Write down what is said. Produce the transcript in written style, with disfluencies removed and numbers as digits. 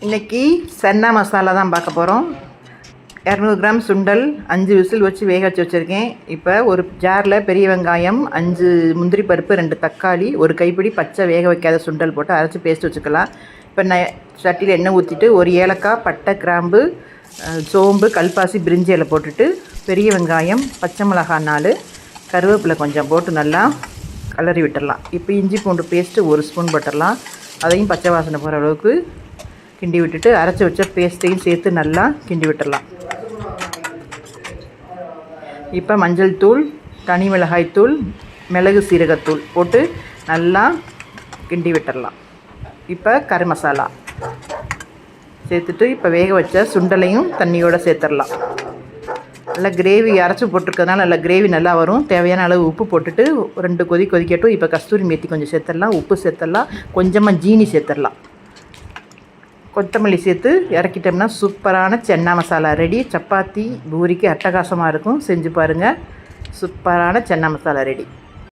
இன்றைக்கி சன்னா மசாலா தான் பார்க்க போகிறோம். 200 கிராம் சுண்டல் 5 விசில் வச்சு வேக வச்சு வச்சுருக்கேன். இப்போ ஒரு ஜாரில் பெரிய வெங்காயம், 5 முந்திரி பருப்பு, 2 தக்காளி, ஒரு கைப்பிடி பச்சை வேக வைக்காத சுண்டல் போட்டு அரைச்சி பேஸ்ட் வச்சுக்கலாம். இப்போ சட்டியில் எண்ணெய் ஊற்றிட்டு ஒரு ஏலக்காய், பட்டை, கிராம்பு, சோம்பு, கல்பாசி, பிரிஞ்சி இலை போட்டுட்டு பெரிய வெங்காயம், பச்சை மிளகாய் 4, கருவேப்பிலை கொஞ்சம் போட்டு நல்லா கலரி விட்டுடலாம். இப்போ இஞ்சி பூண்டு பேஸ்ட்டு 1 ஸ்பூன் போட்டுடலாம். அதையும் பச்சை வாசனை போகிற அளவுக்கு கிண்டி விட்டுட்டு அரைச்சி வச்ச பேஸ்ட்டையும் சேர்த்து நல்லா கிண்டி விட்டுடலாம். இப்போ மஞ்சள் தூள், தனி மிளகாய் தூள், மிளகு சீரகத்தூள் போட்டு நல்லா கிண்டி விட்டுடலாம். இப்போ கறி மசாலா சேர்த்துட்டு இப்போ வேக வச்ச சுண்டலையும் தண்ணியோடு சேர்த்துடலாம். நல்லா கிரேவி அரைச்சி போட்டிருக்கிறதுனால நல்லா கிரேவி நல்லா வரும். தேவையான அளவு உப்பு போட்டுட்டு 2 கொதிக்கட்டும். இப்போ கஸ்தூரி மேத்தி கொஞ்சம் சேர்த்துடலாம், உப்பு சேர்த்துடலாம், கொஞ்சமாக ஜீனி சேர்த்துடலாம், கொத்தமல்லி சேர்த்து இறக்கிட்டோம்னா சூப்பரான சன்னா மசாலா ரெடி. சப்பாத்தி பூரிக்கு அட்டகாசமாக இருக்கும். செஞ்சு பாருங்கள். சூப்பரான சன்னா மசாலா ரெடி.